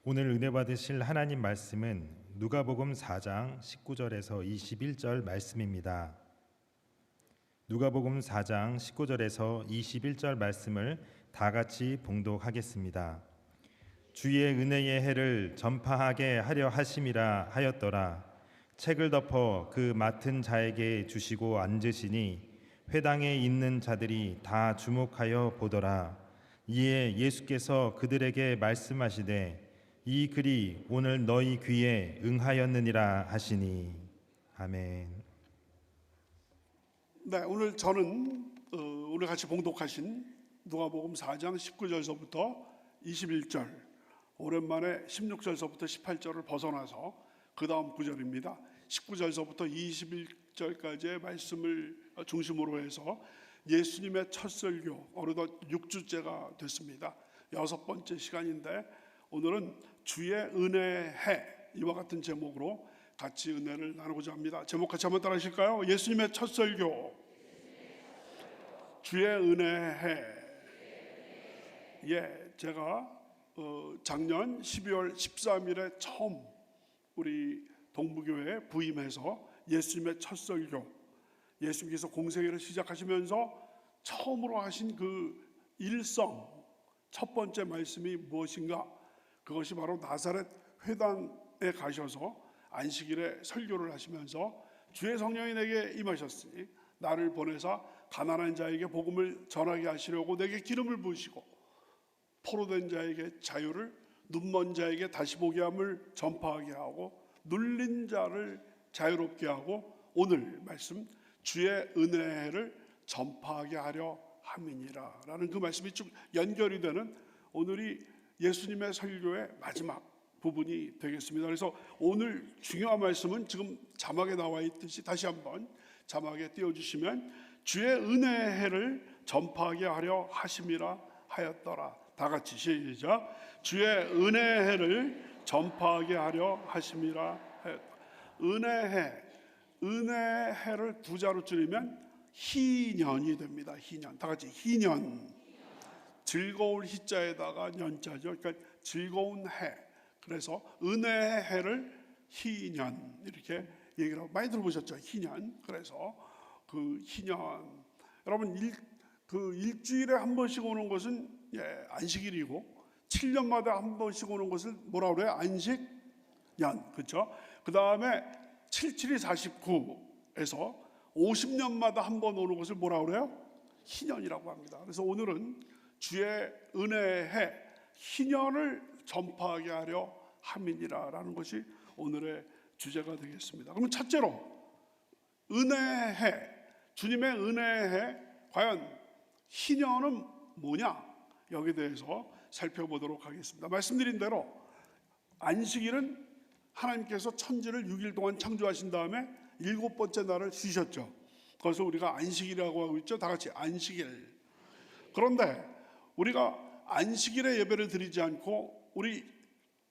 오늘 은혜 받으실 하나님 말씀은 누가복음 4장 19절에서 21절 말씀입니다. 누가복음 4장 19절에서 21절 말씀을 다 같이 봉독하겠습니다. 주의 은혜의 해를 전파하게 하려 하심이라 하였더라. 책을 덮어 그 맡은 자에게 주시고 앉으시니 회당에 있는 자들이 다 주목하여 보더라. 이에 예수께서 그들에게 말씀하시되 이 글이 오늘 너희 귀에 응하였느니라 하시니. 아멘. 네, 오늘 저는 오늘 같이 봉독하신 누가복음 4장 19절서부터 21절, 오랜만에 16절서부터 18절을 벗어나서 그 다음 구절입니다. 19절서부터 21절까지의 말씀을 중심으로 해서 예수님의 첫 설교, 어느덧 6주째가 됐습니다. 6번째 시간인데 오늘은 주의 은혜해, 이와 같은 제목으로 같이 은혜를 나누고자 합니다. 제목 같이 한번 따라 하실까요? 예수님의 첫 설교, 주의 은혜해. 예, 제가 작년 12월 13일에 처음 우리 동부교회에 부임해서 예수님의 첫 설교, 예수님께서 공생애를 시작하시면서 처음으로 하신 그 일성 첫 번째 말씀이 무엇인가? 그것이 바로 나사렛 회당에 가셔서 안식일에 설교를 하시면서 주의 성령이 내게 임하셨으니 나를 보내사 가난한 자에게 복음을 전하게 하시려고 내게 기름을 부으시고 포로된 자에게 자유를, 눈먼 자에게 다시 보게 함을 전파하게 하고 눌린 자를 자유롭게 하고 오늘 말씀 주의 은혜를 전파하게 하려 함이니라 라는 그 말씀이 쭉 연결이 되는 오늘이 예수님의 설교의 마지막 부분이 되겠습니다. 그래서 오늘 중요한 말씀은 지금 자막에 나와 있듯이 다시 한번 자막에 띄워주시면 주의 은혜의 해를 전파하게 하려 하심이라 하였더라. 다 같이 시작. 주의 은혜의 해를 전파하게 하려 하심이라 하였더라. 은혜의 해를 두 자로 줄이면 희년이 됩니다. 희년. 다 같이 희년. 즐거울 희자에다가 년자죠. 그러니까 즐거운 해. 그래서 은혜의 해를 희년 이렇게 얘기를 하고 많이 들어보셨죠? 희년. 그래서 그 희년, 여러분 일주일에 한 번씩 오는 것은 안식일이고 7년마다 한 번씩 오는 것을 뭐라 그래요? 안식년. 그렇죠? 그 다음에 77이 49에서 50년마다 한 번 오는 것을 뭐라 그래요? 희년이라고 합니다. 그래서 오늘은 주의 은혜의 해 희년을 전파하게 하려 함이니라라는 것이 오늘의 주제가 되겠습니다. 그럼 첫째로 은혜의 해, 주님의 은혜의 해, 과연 희년은 뭐냐? 여기에 대해서 살펴보도록 하겠습니다. 말씀드린 대로 안식일은 하나님께서 천지를 6일 동안 창조하신 다음에 7번째 날을 쉬셨죠. 그래서 우리가 안식일이라고 하고 있죠. 다 같이 안식일. 그런데 우리가 안식일에 예배를 드리지 않고 우리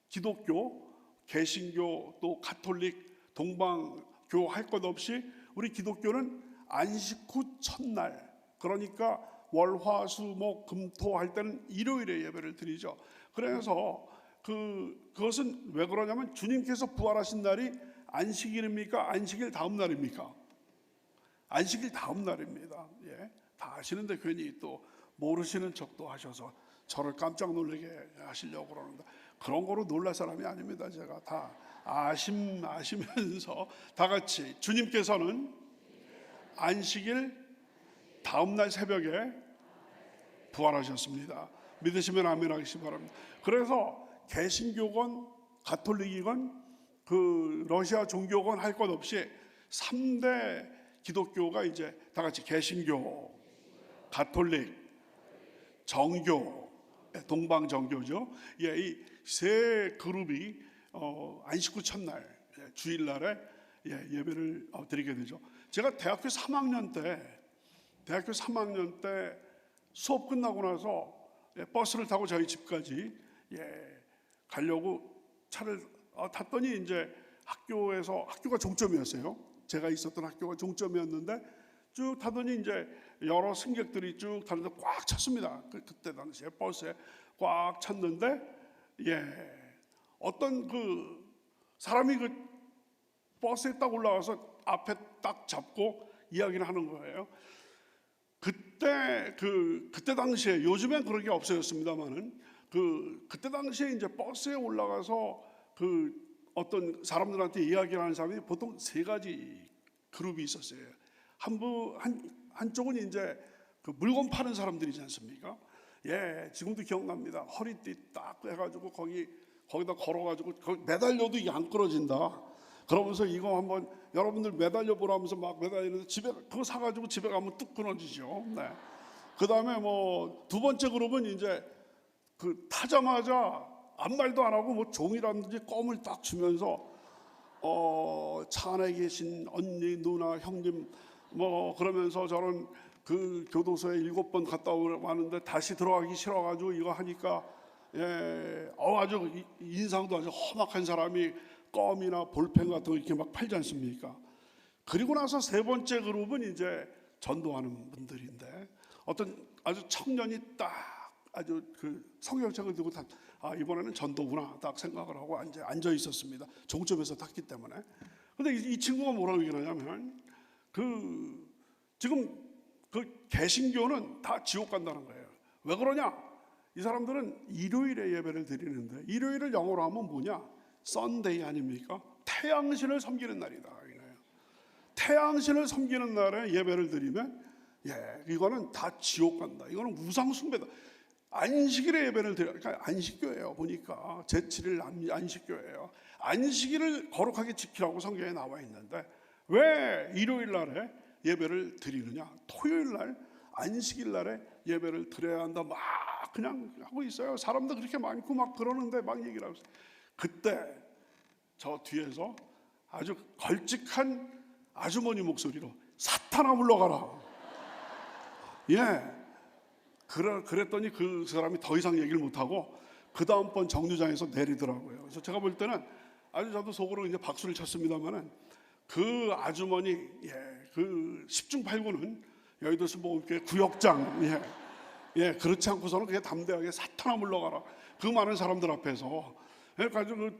기독교, 개신교, 또 가톨릭, 동방교 할 것 없이 우리 기독교는 안식 후 첫날, 그러니까 월, 화, 수, 목, 금, 토 할 때는 일요일에 예배를 드리죠. 그래서 그것은 왜 그러냐면 주님께서 부활하신 날이 안식일입니까? 안식일 다음 날입니까? 안식일 다음 날입니다. 예, 다 아시는데 괜히 또 모르시는 척도 하셔서 저를 깜짝 놀라게 하시려고 그러는데 그런 거로 놀랄 사람이 아닙니다. 제가 다 아시면서 다 같이 주님께서는 안식일 다음 날 새벽에 부활하셨습니다. 믿으시면 아멘 하시기 바랍니다. 그래서 개신교건 가톨릭이건 그 러시아 종교건 할 것 없이 3대 기독교가 이제 다 같이 개신교, 가톨릭, 정교, 동방정교죠. 예, 이 세 그룹이 안식 후 첫날 주일날에 예배를 드리게 되죠. 제가 대학교 3학년 때 수업 끝나고 나서 버스를 타고 저희 집까지 가려고 차를 탔더니 이제 학교가 종점이었어요. 제가 있었던 학교가 종점이었는데 쭉 타더니 이제 여러 승객들이 쭉 타는데 꽉 찼습니다. 그때 당시에 버스에 꽉 찼는데 어떤 그 사람이 그 버스에 딱 올라와서 앞에 딱 잡고 이야기를 하는 거예요. 그때 당시에, 요즘엔 그런 게 없어졌습니다만은 그때 당시에 이제 버스에 올라가서 그 어떤 사람들한테 이야기를 하는 사람이 보통 세 가지 그룹이 있었어요. 한쪽은 이제 그 물건 파는 사람들이지 않습니까? 예, 지금도 기억납니다. 허리띠 딱 해가지고 거기다 걸어가지고 거기 매달려도 이게 안 끊어진다. 그러면서 이거 한번 여러분들 매달려 보라면서 막 매달리는데 집에 그거 사가지고 집에 가면 뚝 끊어지죠. 네. 그 다음에 뭐 두 번째 그룹은 이제 그 타자마자 아무 말도 안 하고 뭐 종이라든지 껌을 딱 주면서 차 안에 계신 언니, 누나, 형님 뭐 그러면서 저는 그 교도소에 7번 갔다 왔는데 다시 들어가기 싫어가지고 이거 하니까 아주 인상도 아주 험악한 사람이 껌이나 볼펜 같은 거 이렇게 막 팔지 않습니까? 그리고 나서 세 번째 그룹은 이제 전도하는 분들인데 어떤 아주 청년이 딱 아주 그 성경책을 들고 딱 이번에는 전도구나 딱 생각을 하고 앉아 있었습니다. 종점에서 탔기 때문에. 근데 이 친구가 뭐라고 얘기하냐면 지금 그 개신교는 다 지옥 간다는 거예요. 왜 그러냐? 이 사람들은 일요일에 예배를 드리는데 일요일을 영어로 하면 뭐냐? 썬데이 아닙니까? 태양신을 섬기는 날이다. 태양신을 섬기는 날에 예배를 드리면 이거는 다 지옥 간다. 이거는 우상 숭배다. 안식일에 예배를 드려. 그러니까 안식교예요. 보니까 제7일 안식교예요. 안식일을 거룩하게 지키라고 성경에 나와 있는데 왜 일요일 날에 예배를 드리느냐? 토요일 날 안식일 날에 예배를 드려야 한다. 막 그냥 하고 있어요. 사람도 그렇게 많고 막 그러는데 막 얘기를 하고 있어요. 그때 저 뒤에서 아주 걸직한 아주머니 목소리로 사탄아 물러가라. 그랬더니 그 사람이 더 이상 얘기를 못하고 그 다음번 정류장에서 내리더라고요. 그래서 제가 볼 때는 아주 저도 속으로 이제 박수를 쳤습니다만은 그 아주머니 그 10중 8구는 여의도 순복음교회 구역장 그렇지 않고서는 그게 담대하게 사탄아 물러가라. 그 많은 사람들 앞에서 그래가지고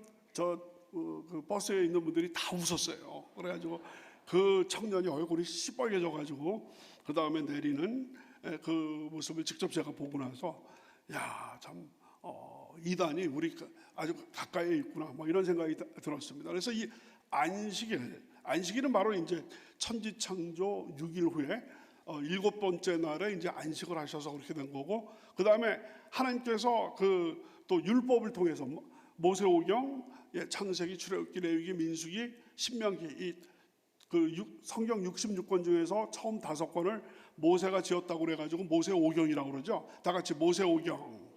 그 버스에 있는 분들이 다 웃었어요. 그래가지고 그 청년이 얼굴이 시뻘개져가지고 그 다음에 내리는 그 모습을 직접 제가 보고 나서 참 이단이 우리 아주 가까이에 있구나 뭐 이런 생각이 들었습니다. 그래서 이 안식일은 바로 이제 천지창조 6일 후에 7번째 날에 이제 안식을 하셔서 그렇게 된 거고, 그 다음에 하나님께서 또 율법을 통해서 모세오경, 창세기, 출애굽기, 레위기, 민수기, 신명기 성경 66권 중에서 처음 5권을 모세가 지었다고 그래가지고 모세오경이라고 그러죠. 다 같이 모세오경,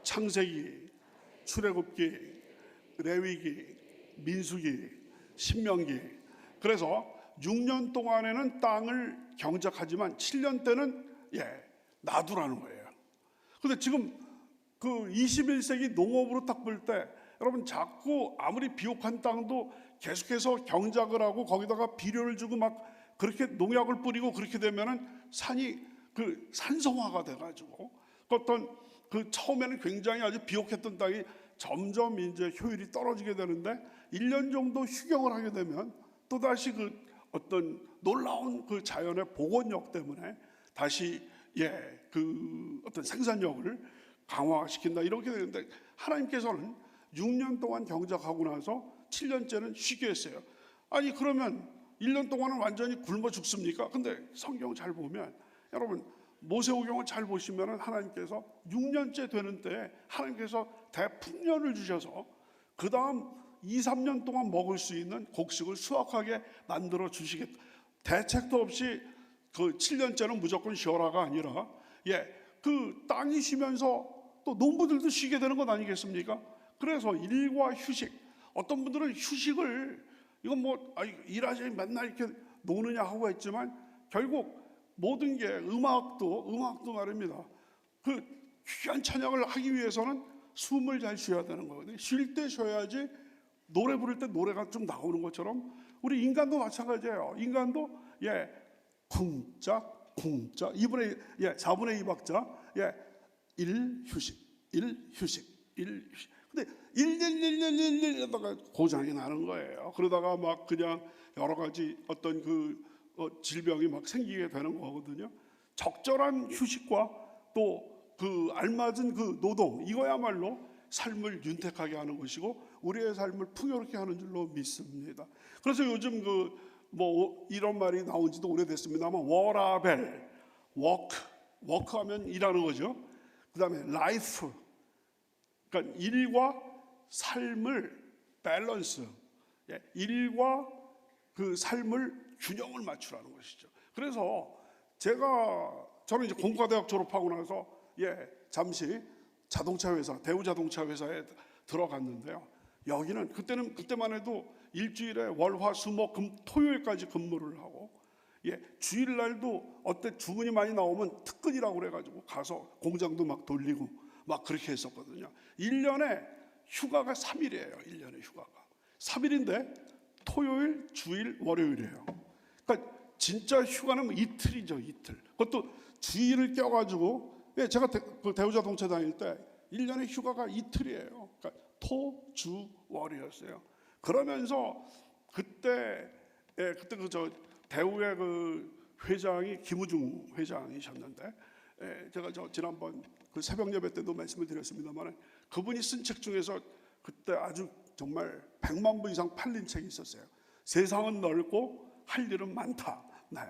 창세기, 출애굽기, 레위기, 민수기, 신명기. 그래서 6년 동안에는 땅을 경작하지만 7년 때는 놔두라는 거예요. 근데 지금 그 21세기 농업으로 딱 볼 때 여러분 자꾸 아무리 비옥한 땅도 계속해서 경작을 하고 거기다가 비료를 주고 막 그렇게 농약을 뿌리고 그렇게 되면은 산이 그 산성화가 돼가지고 어떤 그 처음에는 굉장히 아주 비옥했던 땅이 점점 이제 효율이 떨어지게 되는데 1년 정도 휴경을 하게 되면 또다시 그 어떤 놀라운 그 자연의 복원력 때문에 다시 그 어떤 생산력을 강화시킨다 이렇게 되는데 하나님께서는 6년 동안 경작하고 나서 7년째는 쉬게 했어요. 아니 그러면 1년 동안은 완전히 굶어 죽습니까? 근데 성경 잘 보면 여러분 모세오경을 잘 보시면 하나님께서 6년째 되는 때 하나님께서 대풍년을 주셔서 그 다음 2, 3년 동안 먹을 수 있는 곡식을 수확하게 만들어 주시겠다. 대책도 없이 그 7년째는 무조건 쉬어라가 아니라 그 땅이 쉬면서 또 농부들도 쉬게 되는 것 아니겠습니까? 그래서 일과 휴식, 어떤 분들은 휴식을 이건 뭐 일하지 맨날 이렇게 노느냐 하고 했지만 결국 모든 게 음악도 말입니다. 그 귀한 찬양을 하기 위해서는 숨을 잘 쉬어야 되는 거거든요. 쉴 때 쉬어야지 노래 부를 때 노래가 좀 나오는 것처럼 우리 인간도 마찬가지예요. 인간도 쿵짝 4분의 2박자 1 휴식 1 휴식 1 휴식. 근데 11111 하다가 고장이 나는 거예요. 그러다가 막 그냥 여러 가지 어떤 질병이 막 생기게 되는 거거든요. 적절한 휴식과 또 그 알맞은 그 노동, 이거야말로 삶을 윤택하게 하는 것이고 우리의 삶을 풍요롭게 하는 줄로 믿습니다. 그래서 요즘 뭐 이런 말이 나온 지도 오래됐습니다만 워라벨, 워크하면 일하는 거죠. 그다음에 라이프, 그러니까 일과 삶을 밸런스, 일과 그 삶을 균형을 맞추라는 것이죠. 그래서 저는 이제 공과대학 졸업하고 나서 잠시 자동차 회사, 대우 자동차 회사에 들어갔는데요. 여기는 그때만 해도 일주일에 월, 화, 수, 목, 금, 토요일까지 근무를 하고, 주일날도 어때 주문이 많이 나오면 특근이라고 그래가지고 가서 공장도 막 돌리고 막 그렇게 했었거든요. 1년에 휴가가 3일이에요. 1년에 휴가가 3일인데 토요일, 주일, 월요일이에요. 그러니까 진짜 휴가는 이틀이죠. 이틀. 그것도 주일을 껴가지고 제가 대우자동차 다닐 때 1년에 휴가가 이틀이에요. 그러니까 토, 주, 월이었어요. 그러면서 그때 대우의 회장이 김우중 회장이셨는데, 제가 지난번 새벽 예배 때도 말씀을 드렸습니다만 그분이 쓴 책 중에서 그때 아주 정말 100만 부 이상 팔린 책이 있었어요. 세상은 넓고 할 일은 많다. 네.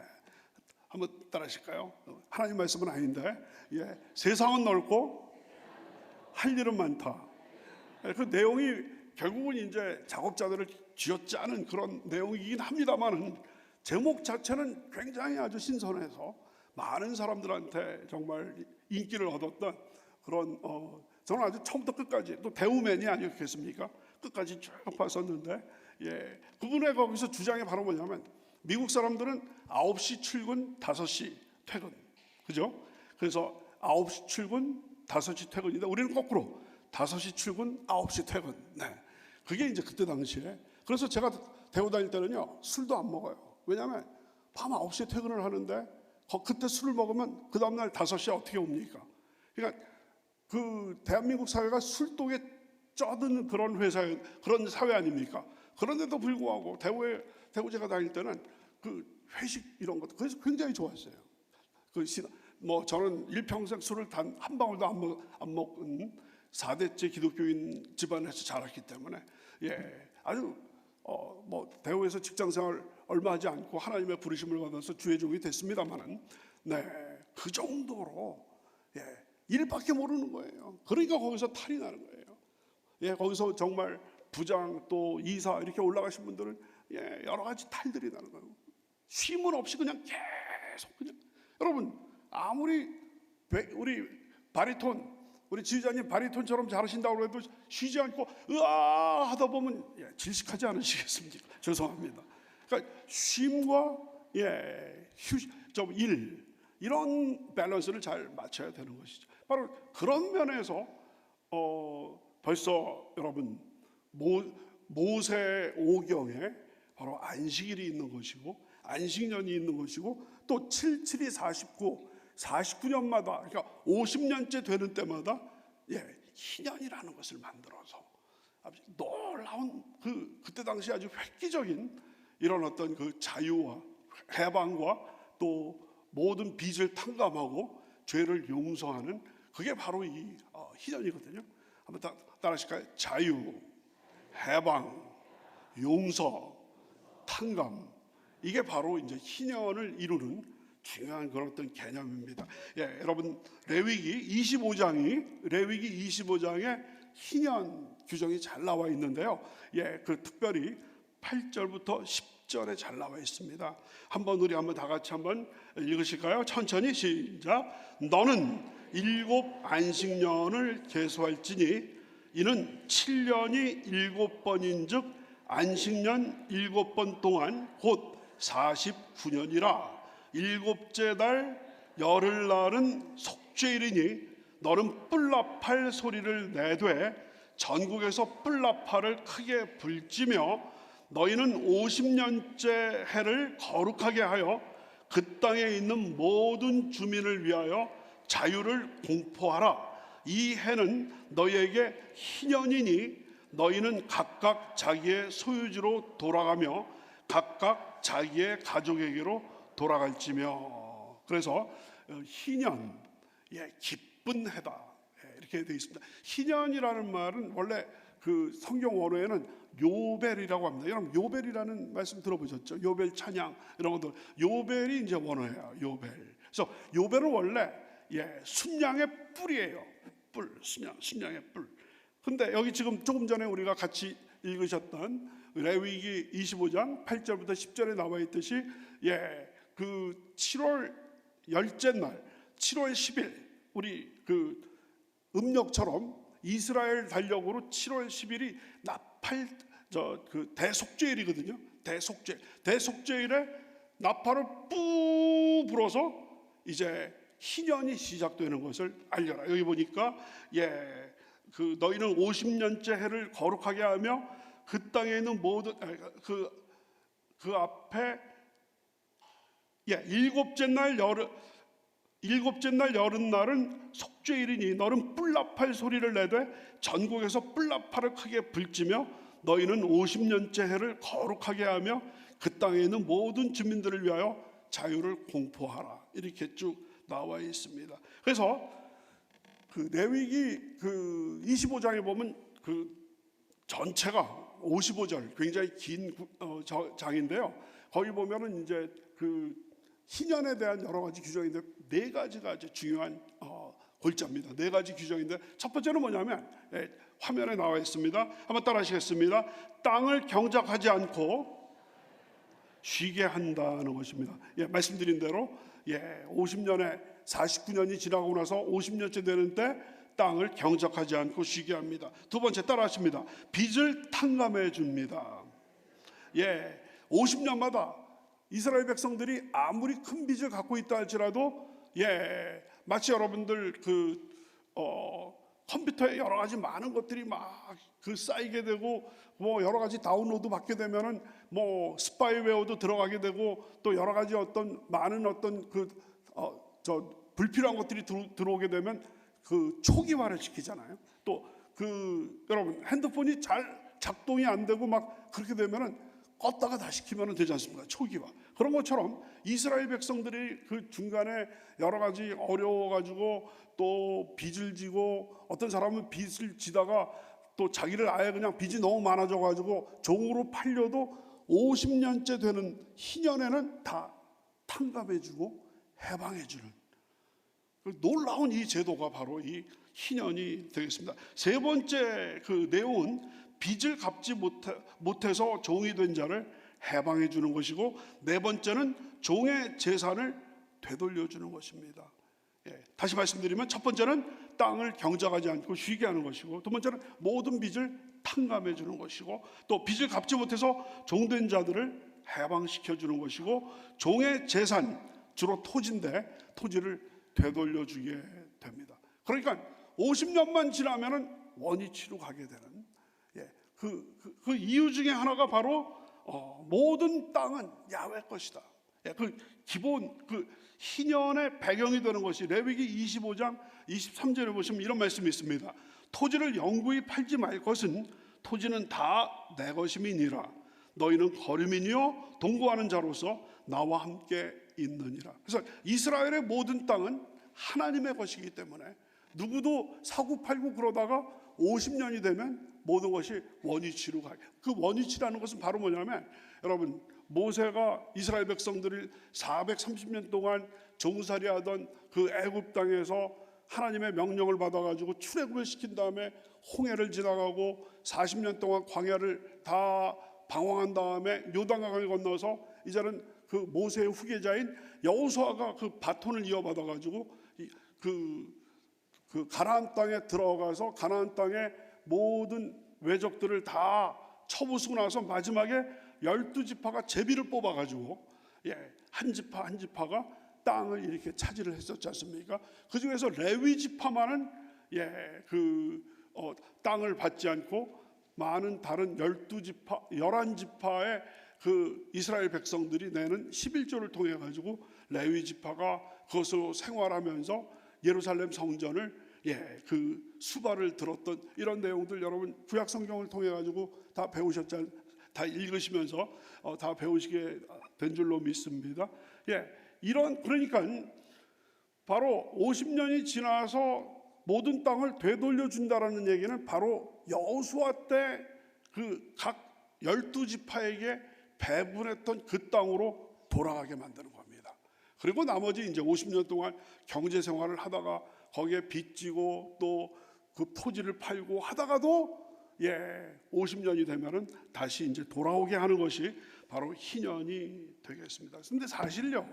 한번 따라하실까요? 하나님 말씀은 아닌데, 세상은 넓고 할 일은 많다. 그 내용이 결국은 이제 작업자들을 쥐어짜는 그런 내용이긴 합니다만은 제목 자체는 굉장히 아주 신선해서 많은 사람들한테 정말 인기를 얻었던 그런 저는 아주 처음부터 끝까지 또 대우맨이 아니었겠습니까? 끝까지 쭉 봤었는데, 그분의 거기서 주장이 바로 뭐냐면 미국 사람들은 9시 출근, 5시 퇴근. 그죠? 그래서 9시 출근, 5시 퇴근인데 우리는 거꾸로 5시 출근, 9시 퇴근. 네. 그게 이제 그때 당시에. 그래서 제가 대우 다닐 때는요, 술도 안 먹어요. 왜냐하면 밤 9시에 퇴근을 하는데 그때 술을 먹으면 그 다음날 5시에 어떻게 옵니까? 그러니까 대한민국 사회가 술독에 쩌든 그런 그런 사회 아닙니까? 그런데도 불구하고 대우 제가 다닐 때는 회식 이런 것도 그래서 굉장히 좋았어요. 저는 일평생 술을 단 한 방울도 안 먹은 4대째 기독교인 집안에서 자랐기 때문에 아주 대우에서 직장생활 얼마 하지 않고 하나님의 부르심을 받아서 주의 종이 됐습니다만은 그 정도로 일밖에 모르는 거예요. 그러니까 거기서 탈이 나는 거예요. 거기서 정말 부장 또 이사 이렇게 올라가신 분들은 여러 가지 탈들이 나는 거예요. 쉼은 없이 그냥 계속 그냥. 여러분 아무리 우리 지휘자님 바리톤처럼 잘하신다고 해도 쉬지 않고 으아 하다 보면 질식하지 않으시겠습니까? 죄송합니다. 그러니까 쉼과 일 이런 밸런스를 잘 맞춰야 되는 것이죠. 바로 그런 면에서 벌써 여러분 모세 오경에 바로 안식일이 있는 것이고 안식년이 있는 것이고 또 77이 49년마다 그러니까 50년째 되는 때마다 희년이라는 것을 만들어서 놀라운 그때 당시 아주 획기적인 이런 어떤 자유와 해방과 또 모든 빚을 탕감하고 죄를 용서하는 그게 바로 이 희년이거든요. 한번 따라하실까요? 자유, 해방, 용서, 탕감 이게 바로 이제 희년을 이루는 중요한 그런 어떤 개념입니다. 여러분 레위기 25장에 희년 규정이 잘 나와 있는데요. 특별히 8절부터 10절에 잘 나와 있습니다. 우리 다 같이 한번 읽으실까요? 천천히 시작. 너는 7 안식년을 계수할지니 이는 7년이 7번인즉 안식년 7번 동안 곧 49년이라. 7째 달 열흘날은 속죄일이니 너는 뿔나팔 소리를 내되 전국에서 뿔나팔을 크게 불지며 너희는 50년째 해를 거룩하게 하여 그 땅에 있는 모든 주민을 위하여 자유를 공포하라. 이 해는 너희에게 희년이니 너희는 각각 자기의 소유지로 돌아가며 각각 자기의 가족에게로 돌아갈지며. 그래서 희년, 기쁜 해다, 이렇게 되어 있습니다. 희년이라는 말은 원래 그 성경 원어에는 요벨이라고 합니다. 여러분 요벨이라는 말씀 들어보셨죠? 요벨 찬양 이런 것들, 요벨이 이제 원어예요. 요벨. 그래서 요벨은 원래 순양의 뿔이에요. 뿔, 순양의 뿔. 근데 여기 지금 조금 전에 우리가 같이 읽으셨던 레위기 25장 8절부터 10절에 나와 있듯이 그 7월 열째 날 7월 10일 우리 그 음력처럼 이스라엘 달력으로 7월 10일이 나팔 그 대속죄일이거든요. 대속죄일에 나팔을 뿌 불어서 이제 희년이 시작되는 것을 알려라. 여기 보니까 그 너희는 50년째 해를 거룩하게 하며 그 땅에 있는 모든 그 앞에 일곱째 날 여름날은 속죄일이니 너는 뿔나팔 소리를 내되 전국에서 뿔나팔을 크게 불지며 너희는 50년째 해를 거룩하게 하며 그 땅에 있는 모든 주민들을 위하여 자유를 공포하라. 이렇게 쭉 나와 있습니다. 그래서 그 레위기 그 25장에 보면 그 전체가 55절 굉장히 긴 장인데요. 거기 보면은 이제 그 희년에 대한 여러 가지 규정인데 네 가지가 아주 중요한 골자입니다. 네 가지 규정인데 첫 번째는 뭐냐면 화면에 나와 있습니다. 한번 따라하시겠습니다. 땅을 경작하지 않고 쉬게 한다는 것입니다. 말씀드린 대로 50년에 49년이 지나고 나서 50년째 되는 때 땅을 경작하지 않고 쉬게 합니다. 두 번째 따라하십니다. 빚을 탕감해 줍니다. 50년마다 이스라엘 백성들이 아무리 큰 빚을 갖고 있다 할지라도 마치 여러분들 컴퓨터에 여러 가지 많은 것들이 막 그 쌓이게 되고 뭐 여러 가지 다운로드 받게 되면은 뭐 스파이웨어도 들어가게 되고 또 여러 가지 많은 불필요한 것들이 들어오게 되면 그 초기화를 시키잖아요. 또 여러분 핸드폰이 잘 작동이 안 되고 막 그렇게 되면은 껐다가 다시 키면 되지 않습니까? 초기화. 그런 것처럼 이스라엘 백성들이 그 중간에 여러 가지 어려워가지고 또 빚을 지고 어떤 사람은 빚을 지다가 또 자기를 아예 그냥 빚이 너무 많아져가지고 종으로 팔려도 50년째 되는 희년에는 다 탕감해주고 해방해주는 놀라운 이 제도가 바로 이 희년이 되겠습니다. 세 번째 그 내용은 빚을 갚지 못해서 종이 된 자를 해방해 주는 것이고, 네 번째는 종의 재산을 되돌려 주는 것입니다. 다시 말씀드리면 첫 번째는 땅을 경작하지 않고 쉬게 하는 것이고, 두 번째는 모든 빚을 탕감해 주는 것이고, 또 빚을 갚지 못해서 종된 자들을 해방시켜 주는 것이고, 종의 재산 주로 토지인데 토지를 되돌려 주게 됩니다. 그러니까 50년만 지나면은 원위치로 가게 되는 그 이유 중에 하나가 바로 모든 땅은 야훼 것이다. 그 기본 그 희년의 배경이 되는 것이 레위기 25장 23절에 보시면 이런 말씀이 있습니다. 토지를 영구히 팔지 말 것은 토지는 다 내 것임이니라. 너희는 거류민이요 동거하는 자로서 나와 함께 있느니라. 그래서 이스라엘의 모든 땅은 하나님의 것이기 때문에 누구도 사고 팔고 그러다가 50년이 되면 모든 것이 원위치로 가요. 그 원위치라는 것은 바로 뭐냐면, 여러분 모세가 이스라엘 백성들을 430년 동안 종살이하던 그 애굽 땅에서 하나님의 명령을 받아가지고 출애굽을 시킨 다음에 홍해를 지나가고 40년 동안 광야를 다 방황한 다음에 요단강을 건너서 이제는 그 모세의 후계자인 여호수아가 그 바톤을 이어받아가지고 그 가나안 땅에 들어가서 가나안 땅에 모든 외적들을 다 쳐부수고 나서 마지막에 12지파가 제비를 뽑아가지고 한 지파 한 지파가 땅을 이렇게 차지를 했었지 않습니까? 그 중에서 레위 지파만은 땅을 받지 않고 많은 다른 12지파, 11지파의 그 이스라엘 백성들이 내는 11조를 통해 가지고 레위 지파가 그것으로 생활하면서 예루살렘 성전을 그 수발을 들었던 이런 내용들 여러분 구약 성경을 통해 가지고 다 배우셨잖아요. 다 읽으시면서 다 배우시게 된 줄로 믿습니다. 이런 그러니까 바로 50년이 지나서 모든 땅을 되돌려 준다라는 얘기는 바로 여호수아 때 그 각 12지파에게 배분했던 그 땅으로 돌아가게 만드는 겁니다. 그리고 나머지 이제 50년 동안 경제 생활을 하다가 거기에 빚지고 또 그 토지를 팔고 하다가도 50년이 되면은 다시 이제 돌아오게 하는 것이 바로 희년이 되겠습니다. 근데 사실요,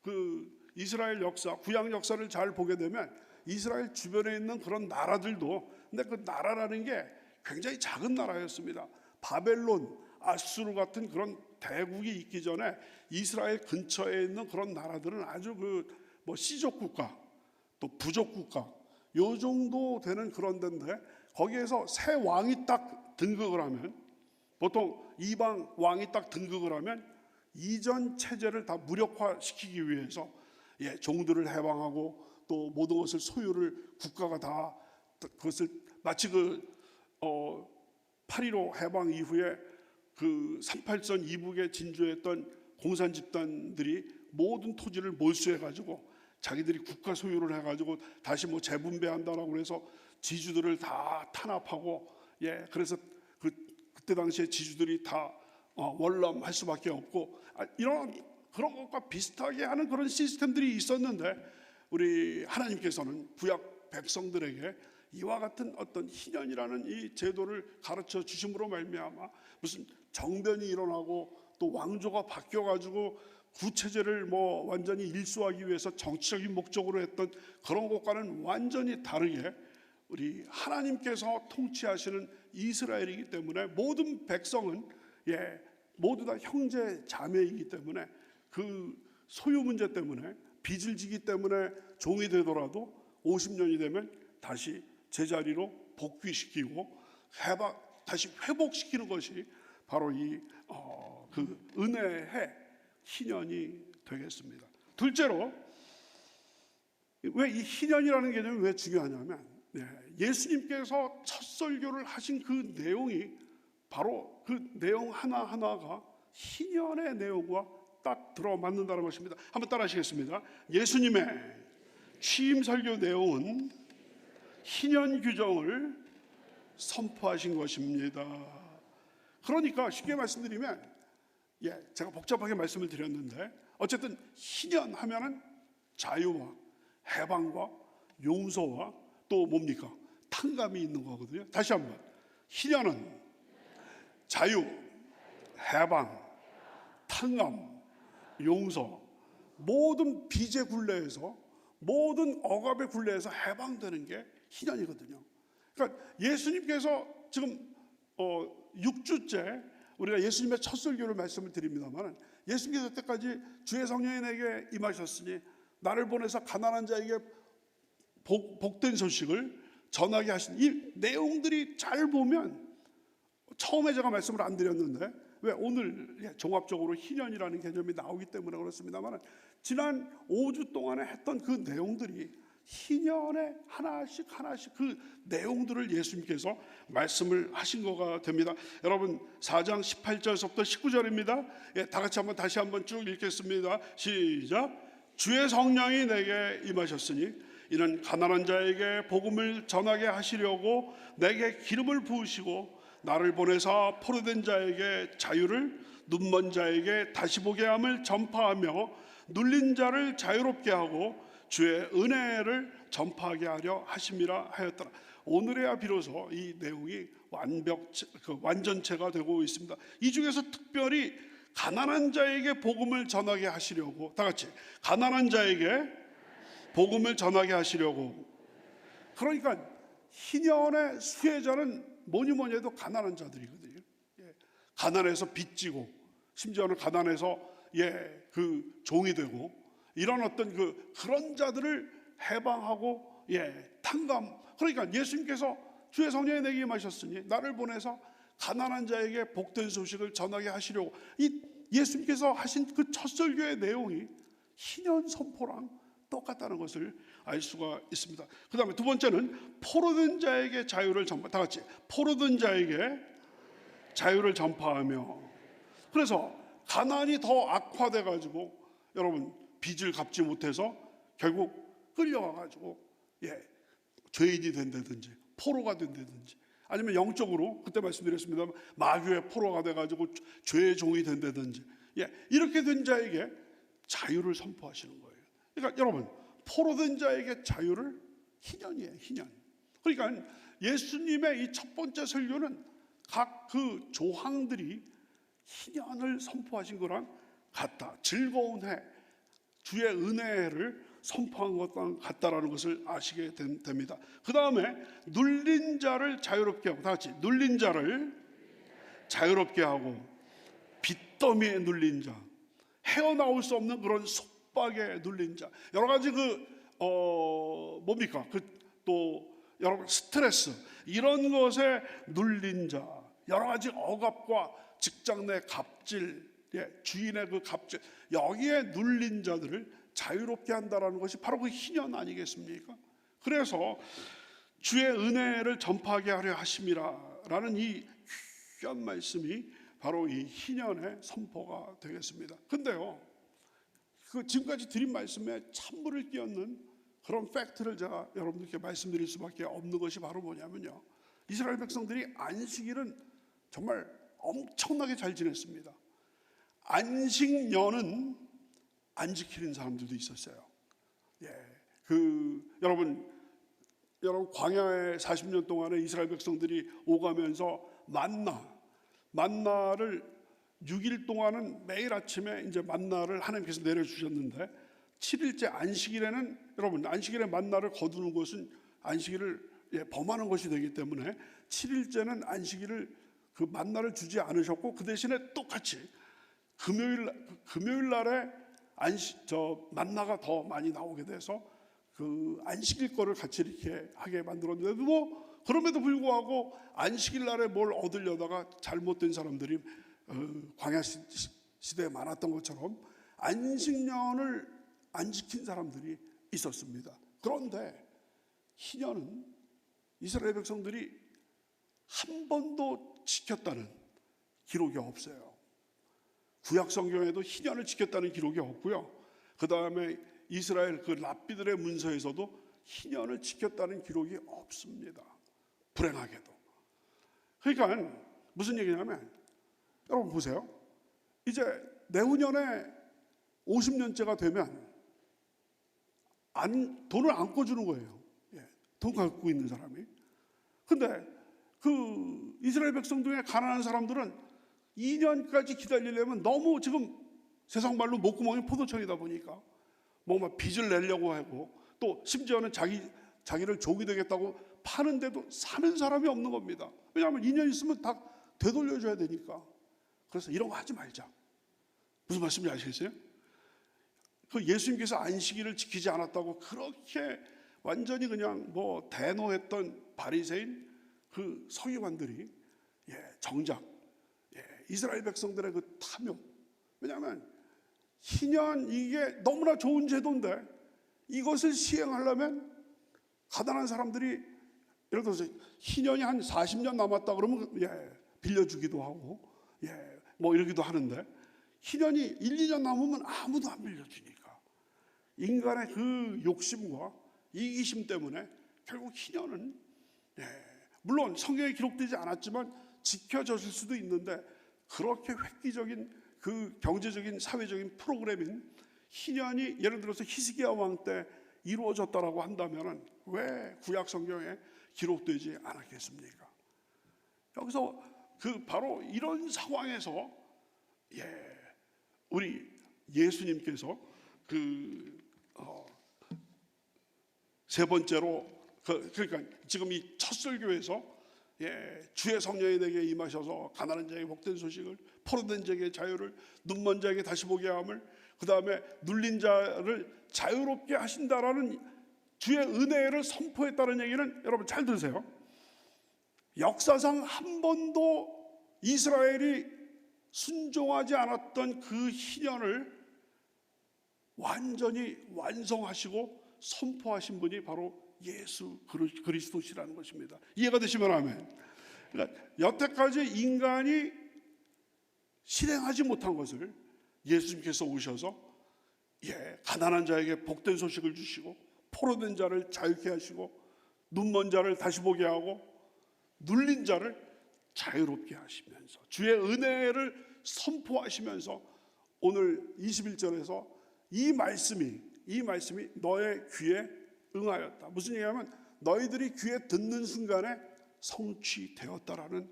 그 이스라엘 역사, 구약 역사를 잘 보게 되면 이스라엘 주변에 있는 그런 나라들도 근데 그 나라라는 게 굉장히 작은 나라였습니다. 바벨론, 아수르 같은 그런 대국이 있기 전에 이스라엘 근처에 있는 그런 나라들은 아주 뭐 시족 국가, 또 부족 국가, 요 정도 되는 그런 데인데 거기에서 새 왕이 딱 등극을 하면 보통 이방 왕이 딱 등극을 하면 이전 체제를 다 무력화시키기 위해서 종들을 해방하고 또 모든 것을 소유를 국가가 다 그것을 마치 8.15 해방 이후에 그 38선 이북에 진주했던 공산 집단들이 모든 토지를 몰수해 가지고 자기들이 국가 소유를 해 가지고 다시 뭐 재분배한다라고 해서 지주들을 다 탄압하고 그래서 그때 당시에 지주들이 다 월남할 수밖에 없고 이런 그런 것과 비슷하게 하는 그런 시스템들이 있었는데 우리 하나님께서는 구약 백성들에게 이와 같은 어떤 희년이라는 이 제도를 가르쳐 주심으로 말미암아 무슨 정변이 일어나고 또 왕조가 바뀌어 가지고 구체제를 뭐 완전히 일수하기 위해서 정치적인 목적으로 했던 그런 것과는 완전히 다르게 우리 하나님께서 통치하시는 이스라엘이기 때문에 모든 백성은 모두 다 형제 자매이기 때문에 그 소유 문제 때문에 빚을 지기 때문에 종이 되더라도 50년이 되면 다시 제자리로 복귀시키고 다시 회복시키는 것이 바로 그 은혜의 희년이 되겠습니다. 둘째로 왜 이 희년이라는 개념이 왜 중요하냐면 예수님께서 첫 설교를 하신 그 내용이 바로 그 내용 하나하나가 희년의 내용과 딱 들어맞는다는 것입니다. 한번 따라 하시겠습니다. 예수님의 취임 설교 내용은 희년 규정을 선포하신 것입니다. 그러니까 쉽게 말씀드리면 제가 복잡하게 말씀을 드렸는데 어쨌든 희년 하면은 자유와 해방과 용서와 또 뭡니까? 탕감이 있는 거거든요. 다시 한번 희년은 자유, 해방, 탕감, 용서, 모든 빚의 굴레에서 모든 억압의 굴레에서 해방되는 게 희년이거든요. 그러니까 예수님께서 지금 6주째 우리가 예수님의 첫 설교를 말씀을 드립니다만 예수님께서 때까지 주의 성령이 내게 임하셨으니 나를 보내서 가난한 자에게 복된 소식을 전하게 하신 이 내용들이 잘 보면 처음에 제가 말씀을 안 드렸는데 왜 오늘 종합적으로 희년이라는 개념이 나오기 때문에 그렇습니다만 지난 5주 동안에 했던 그 내용들이 희년에 하나씩 그 내용들을 예수님께서 말씀을 하신 거가 됩니다. 여러분 4장 18절부터 19절입니다. 다 같이 다시 한번 쭉 읽겠습니다. 시작. 주의 성령이 내게 임하셨으니 이는 가난한 자에게 복음을 전하게 하시려고 내게 기름을 부으시고 나를 보내사 포로된 자에게 자유를 눈먼 자에게 다시 보게 함을 전파하며 눌린 자를 자유롭게 하고 주의 은혜를 전파하게 하려 하심이라 하였더라. 오늘에야 비로소 이 내용이 완전체가 되고 있습니다. 이 중에서 특별히 가난한 자에게 복음을 전하게 하시려고 다 같이 가난한 자에게 복음을 전하게 하시려고. 그러니까 희년의 수혜자는 뭐니 해도 가난한 자들이거든요. 가난해서 빚지고 심지어는 가난해서 그 종이 되고 이런 어떤 그런 자들을 해방하고 탕감. 그러니까 예수님께서 주의 성령이 내게 임하셨으니 나를 보내서 가난한 자에게 복된 소식을 전하게 하시려고. 이 예수님께서 하신 그 첫 설교의 내용이 희년 선포랑 똑같다는 것을 알 수가 있습니다. 그 다음에 두 번째는 포로된 자에게 자유를 전파, 다 같이 포로된 자에게 자유를 전파하며. 그래서 가난이 더 악화돼 가지고 여러분 빚을 갚지 못해서 결국 끌려가 가지고 죄인이 된다든지 포로가 된다든지, 아니면 영적으로 그때 말씀드렸습니다만 마귀의 포로가 돼 가지고 죄의 종이 된다든지, 이렇게 된 자에게 자유를 선포하시는 거예요. 그러니까 여러분, 포로된 자에게 자유를, 희년이에요, 희년. 그러니까 예수님의 이 첫 번째 설교는 각 그 조항들이 희년을 선포하신 거랑 같다. 즐거운 해, 주의 은혜를 선포한 것과 같다라는 것을 아시게 됩니다. 그 다음에 눌린 자를 자유롭게 하고, 다 같이 눌린 자를 자유롭게 하고, 빚더미에 눌린 자, 헤어나올 수 없는 그런 속박에 눌린 자, 여러 가지 뭡니까? 또 여러분 스트레스, 이런 것에 눌린 자, 여러 가지 억압과 직장 내 갑질, 주인의 그 갑질, 여기에 눌린 자들을 자유롭게 한다라는 것이 바로 그 희년 아니겠습니까? 그래서 주의 은혜를 전파하게 하려 하심이라라는 이 귀한 말씀이 바로 이 희년의 선포가 되겠습니다. 근데요, 그 지금까지 드린 말씀에 찬물을 끼얹는 그런 팩트를 제가 여러분들께 말씀드릴 수밖에 없는 것이 바로 뭐냐면요, 이스라엘 백성들이 안식일은 정말 엄청나게 잘 지냈습니다. 안식년은 안 지키는 사람들도 있었어요. 여러분 광야에 40년 동안에 이스라엘 백성들이 오가면서 만나를 6일 동안은 매일 아침에 이제 만나를 하나님께서 내려주셨는데, 7일째 안식일에는 여러분 안식일에 만나를 거두는 것은 안식일을 범하는 것이 되기 때문에 7일째는 안식일을 그 만나를 주지 않으셨고, 그 대신에 똑같이 금요일 날에 만나가 더 많이 나오게 돼서 그 안식일 거를 같이 이렇게 하게 만들었는데도, 그럼에도 불구하고 안식일 날에 뭘 얻으려다가 잘못된 사람들이 광야 시대에 많았던 것처럼 안식년을 안 지킨 사람들이 있었습니다. 그런데 희년은 이스라엘 백성들이 한 번도 지켰다는 기록이 없어요. 구약 성경에도 희년을 지켰다는 기록이 없고요. 그 다음에 이스라엘 그 랍비들의 문서에서도 희년을 지켰다는 기록이 없습니다. 불행하게도. 그러니까 무슨 얘기냐면, 여러분 보세요. 이제 내후년에 50년째가 되면 돈을 안 꿔주는 거예요. 돈 갖고 있는 사람이. 근데 그 이스라엘 백성 중에 가난한 사람들은 2년까지 기다리려면 너무 지금 세상 말로 목구멍이 포도청이다 보니까 뭔가 빚을 내려고 하고, 또 심지어는 자기를 종이 되겠다고 파는데도 사는 사람이 없는 겁니다. 왜냐하면 2년 있으면 다 되돌려줘야 되니까. 그래서 이런 거 하지 말자. 무슨 말씀인지 아시겠어요? 그 예수님께서 안식일을 지키지 않았다고 그렇게 완전히 그냥 대노했던 바리새인 그 서기관들이 정작 이스라엘 백성들의 그 탐욕, 왜냐하면 희년, 이게 너무나 좋은 제도인데 이것을 시행하려면 가난한 사람들이, 예를 들어서 희년이 한 40년 남았다 그러면 빌려주기도 하고 이러기도 하는데, 희년이 1, 2년 남으면 아무도 안 빌려주니까 인간의 그 욕심과 이기심 때문에 결국 희년은 물론 성경에 기록되지 않았지만 지켜졌을 수도 있는데, 그렇게 획기적인 그 경제적인 사회적인 프로그램인 희년이 예를 들어서 히스기야 왕 때 이루어졌다라고 한다면 왜 구약 성경에 기록되지 않았겠습니까? 여기서 바로 이런 상황에서 우리 예수님께서 세 번째로 그러니까 지금 이 첫 설교에서 주의 성령이 내게 임하셔서 가난한 자에게 복된 소식을, 포로된 자에게 자유를, 눈먼 자에게 다시 보게 함을, 그 다음에 눌린 자를 자유롭게 하신다라는 주의 은혜를 선포했다는 얘기는, 여러분 잘 들으세요. 역사상 한 번도 이스라엘이 순종하지 않았던 그 희년을 완전히 완성하시고 선포하신 분이 바로 예수 그리스도시라는 것입니다. 이해가 되시면 아멘. 그러니까 여태까지 인간이 실행하지 못한 것을 예수님께서 오셔서 가난한 자에게 복된 소식을 주시고, 포로된 자를 자유케 하시고, 눈먼 자를 다시 보게 하고, 눌린 자를 자유롭게 하시면서 주의 은혜를 선포하시면서 오늘 21절에서 이 말씀이 너의 귀에 응하였다. 무슨 얘기냐면 너희들이 귀에 듣는 순간에 성취되었다라는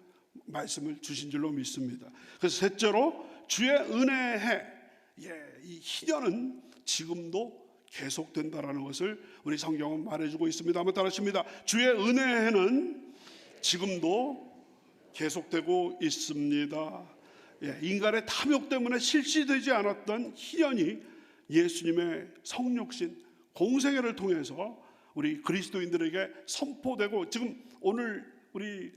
말씀을 주신 줄로 믿습니다. 그래서 셋째로 주의 은혜의 해, 이 희년은 지금도 계속된다라는 것을 우리 성경은 말해주고 있습니다. 한번 따라하십니다. 주의 은혜의 해는 지금도 계속되고 있습니다. 인간의 탐욕 때문에 실시되지 않았던 희년이 예수님의 성육신 공생애를 통해서 우리 그리스도인들에게 선포되고, 지금 오늘 우리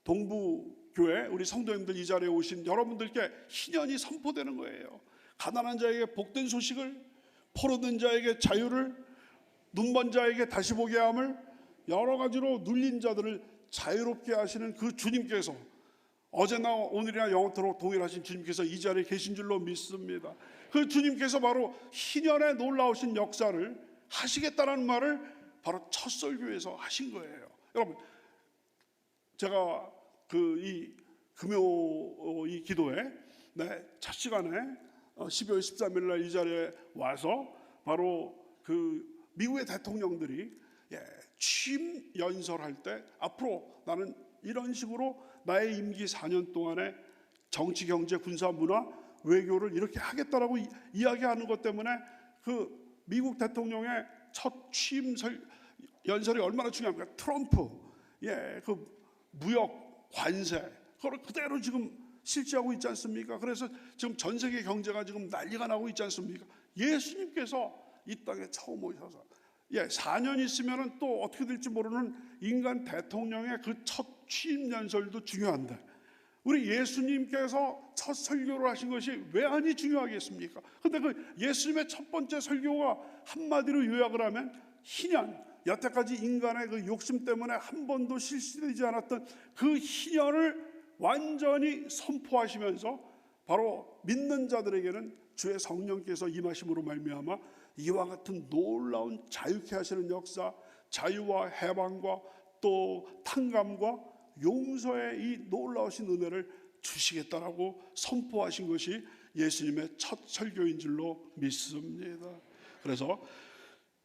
동부교회 우리 성도님들 이 자리에 오신 여러분들께 희년이 선포되는 거예요. 가난한 자에게 복된 소식을, 포로된 자에게 자유를, 눈먼 자에게 다시 보게 함을, 여러 가지로 눌린 자들을 자유롭게 하시는 그 주님께서, 어제나 오늘이나 영원토록 동일하신 주님께서 이 자리에 계신 줄로 믿습니다. 그 주님께서 바로 희년의 놀라우신 역사를 하시겠다는 말을 바로 첫 설교에서 하신 거예요. 여러분, 제가 이 금요 이 기도회 첫 시간에 12월 13일 날 이 자리에 와서 바로 그 미국의 대통령들이 취임 연설할 때 앞으로 나는 이런 식으로 나의 임기 4년 동안에 정치, 경제, 군사, 문화, 외교를 이렇게 하겠다라고 이야기하는 것 때문에 그 미국 대통령의 첫 취임 연설이 얼마나 중요합니까? 트럼프, 그 무역 관세, 그걸 그대로 지금 실시하고 있지 않습니까? 그래서 지금 전 세계 경제가 지금 난리가 나고 있지 않습니까? 예수님께서 이 땅에 처음 오셔서 4년 있으면 또 어떻게 될지 모르는 인간 대통령의 그 첫 취임 연설도 중요한데, 우리 예수님께서 첫 설교를 하신 것이 왜 아니 중요하겠습니까? 근데 그 예수님의 첫 번째 설교가 한마디로 요약을 하면 희년, 여태까지 인간의 그 욕심 때문에 한 번도 실시되지 않았던 그 희년을 완전히 선포하시면서 바로 믿는 자들에게는 주의 성령께서 임하심으로 말미암아 이와 같은 놀라운 자유케 하시는 역사, 자유와 해방과 또 탕감과 용서의 이 놀라우신 은혜를 주시겠다라고 선포하신 것이 예수님의 첫 설교인 줄로 믿습니다. 그래서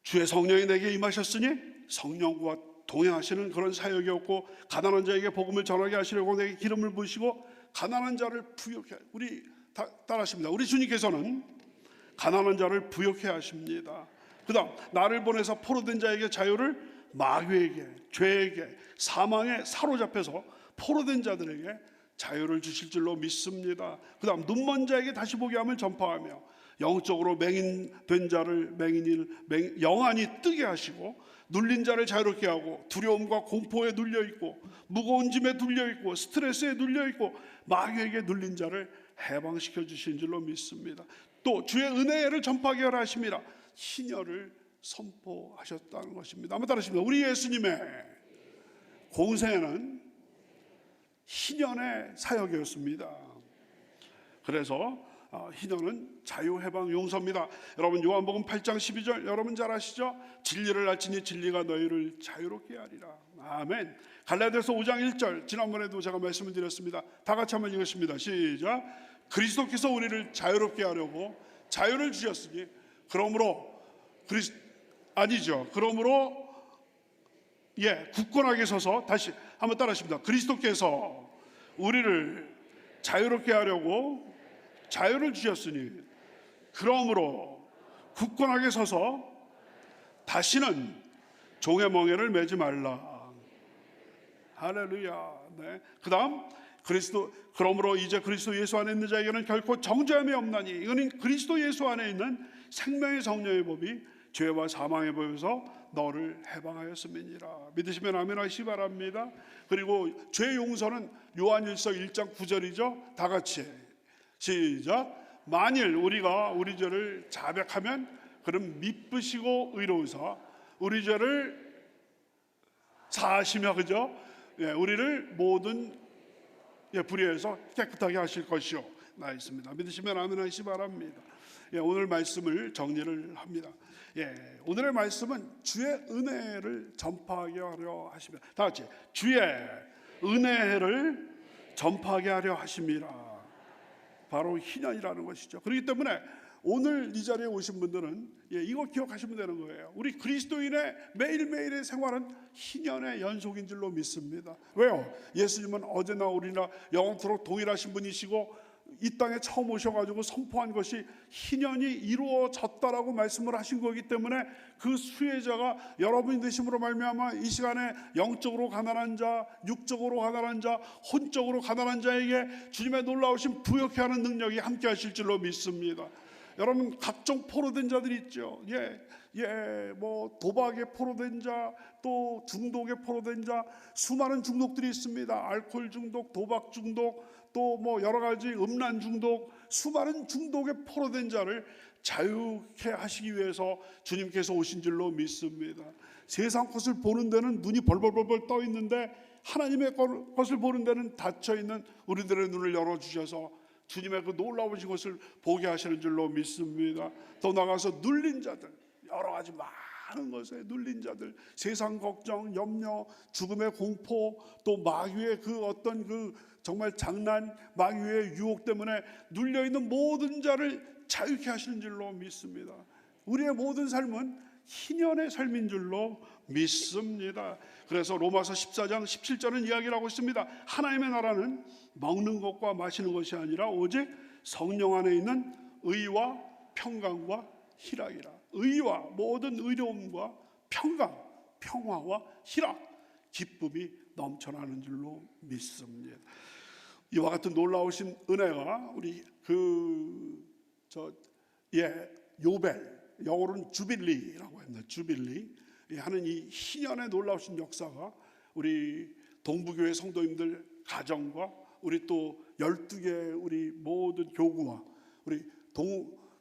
주의 성령이 내게 임하셨으니 성령과 동행하시는 그런 사역이었고, 가난한 자에게 복음을 전하게 하시려고 내게 기름을 부으시고 가난한 자를 부욕해, 우리 따라하십니다. 우리 주님께서는 가난한 자를 부욕해 하십니다. 그 다음 나를 보내서 포로된 자에게 자유를, 마귀에게, 죄에게, 사망에 사로잡혀서 포로된 자들에게 자유를 주실 줄로 믿습니다. 그 다음 눈먼 자에게 다시 보게 함을 전파하며 영적으로 맹인된 자를 영안이 뜨게 하시고, 눌린 자를 자유롭게 하고, 두려움과 공포에 눌려있고 무거운 짐에 눌려있고 스트레스에 눌려있고 마귀에게 눌린 자를 해방시켜 주신 줄로 믿습니다. 또 주의 은혜를 전파하게 하라 하심이라 희년을 선포하셨다는 것입니다. 한번 따라하십니다. 우리 예수님의 공생애는 희년의 사역이었습니다. 그래서 희년은 자유, 해방, 용서입니다. 여러분 요한복음 8장 12절 여러분 잘 아시죠? 진리를 알지니 진리가 너희를 자유롭게 하리라. 아멘. 갈라디아서 5장 1절 지난번에도 제가 말씀을 드렸습니다. 다 같이 한번 읽겠습니다. 시작. 그리스도께서 우리를 자유롭게 하려고 자유를 주셨으니 그러므로 굳건하게 서서, 다시 한번 따라하십니다. 그리스도께서 우리를 자유롭게 하려고 자유를 주셨으니 그러므로 굳건하게 서서 다시는 종의 멍에를 매지 말라. 할렐루야. 그 다음 그러므로 이제 그리스도 예수 안에 있는 자에게는 결코 정죄함이 없나니 이거는 그리스도 예수 안에 있는 생명의 성령의 법이 죄와 사망의 법에서 너를 해방하였음이니라. 믿으시면 아멘 하시기 바랍니다. 그리고 죄 용서는 요한일서 1장 9절이죠. 다 같이 시작. 만일 우리가 우리 죄를 자백하면 그럼 미쁘시고 의로우사 우리 죄를 사하시며, 그죠? 예, 우리를 모든 불의에서 깨끗하게 하실 것이요 나 있습니다. 믿으시면 아멘 하시기 바랍니다. 예, 오늘 말씀을 정리를 합니다. 예, 오늘의 말씀은 주의 은혜를 전파하게 하려 하십니다. 다 같이 주의 은혜를 전파하게 하려 하십니다. 바로 희년이라는 것이죠. 그렇기 때문에 오늘 이 자리에 오신 분들은 이거 기억하시면 되는 거예요. 우리 그리스도인의 매일매일의 생활은 희년의 연속인 줄로 믿습니다. 왜요? 예수님은 어제나 오늘이나 영원토록 동일하신 분이시고 이 땅에 처음 오셔가지고 선포한 것이 희년이 이루어졌다라고 말씀을 하신 거기 때문에 그 수혜자가 여러분이 되심으로 말미암아 이 시간에 영적으로 가난한 자, 육적으로 가난한 자, 혼적으로 가난한 자에게 주님의 놀라우신 부욕케 하는 능력이 함께 하실 줄로 믿습니다. 여러분, 각종 포로된 자들이 있죠. 뭐 도박에 포로된 자, 또 중독에 포로된 자, 수많은 중독들이 있습니다. 알코올 중독, 도박 중독, 또 뭐 여러 가지 음란 중독, 수많은 중독에 포로된 자를 자유케 하시기 위해서 주님께서 오신 줄로 믿습니다. 세상 것을 보는 데는 눈이 벌벌벌벌 떠 있는데 하나님의 것을 보는 데는 닫혀 있는 우리들의 눈을 열어 주셔서 주님의 그 놀라우신 것을 보게 하시는 줄로 믿습니다. 더 나아가서 눌린 자들, 여러 가지 많은 것에 눌린 자들, 세상 걱정, 염려, 죽음의 공포, 또 마귀의 그 어떤 그 정말 장난, 마귀의 유혹 때문에 눌려있는 모든 자를 자유케 하시는 줄로 믿습니다. 우리의 모든 삶은 희년의 삶인 줄로 믿습니다. 그래서 로마서 14장 17절은 이야기를 하고 있습니다. 하나님의 나라는 먹는 것과 마시는 것이 아니라 오직 성령 안에 있는 의와 평강과 희락이라. 의와 모든 의로움과 평강, 평화와 희락, 기쁨이 넘쳐나는 줄로 믿습니다. 이와 같은 놀라우신 은혜가 우리 요벨, 영어로는 주빌리라고 합니다. 주빌리 하는 이 희년의 놀라우신 역사가 우리 동부교회 성도님들 가정과 우리 또 12개 우리 모든 교구와 우리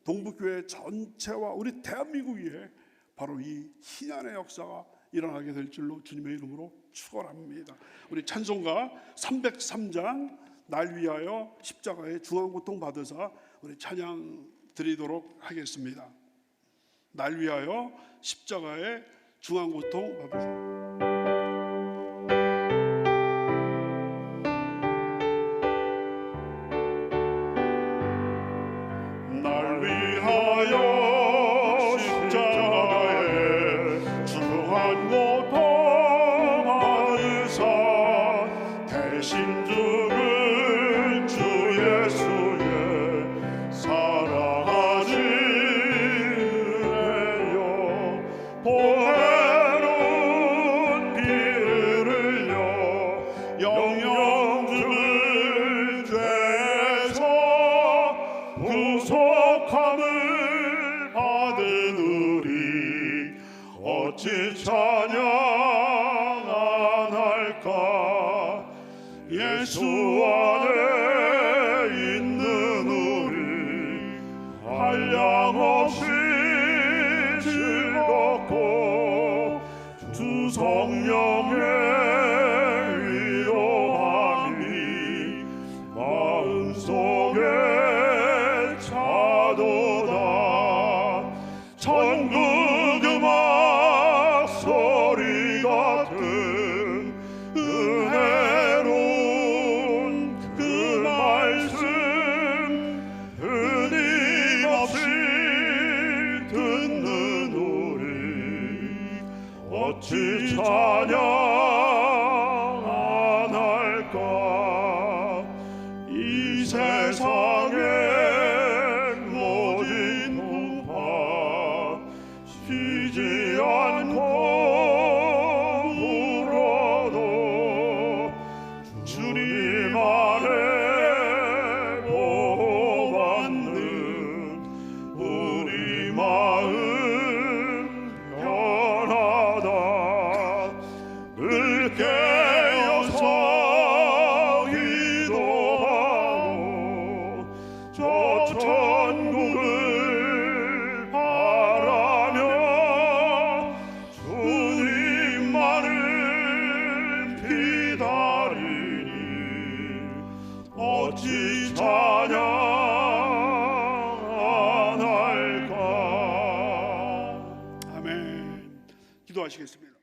동부교회 전체와 우리 대한민국 위에 바로 이 희년의 역사가 일어나게 될 줄로 주님의 이름으로 축원합니다. 우리 찬송가 303장 날 위하여 십자가의 중환고통 받으사 우리 찬양 드리도록 하겠습니다. 날 위하여 십자가의 중환고통 받으사. 날 위하여 십자가의 중환고통 받으사 대신 죽은 주 예수의 사랑하는 은혜여 보혜로운 피를 흘려 영영 죽을 죄에서 구속함을 받은 우리 어찌 찬양 안 할까. 예수 안에 있는 우리 한량없이 즐겁고 주 성령의 위로함이 마음속에 차도다. 천국 음악 소리 같은 은혜로운 그 말씀 끊임없이 듣는 우리 어찌 찬양 안 할까. 이 세상 어찌 찬양할까. 아멘. 기도하시겠습니다.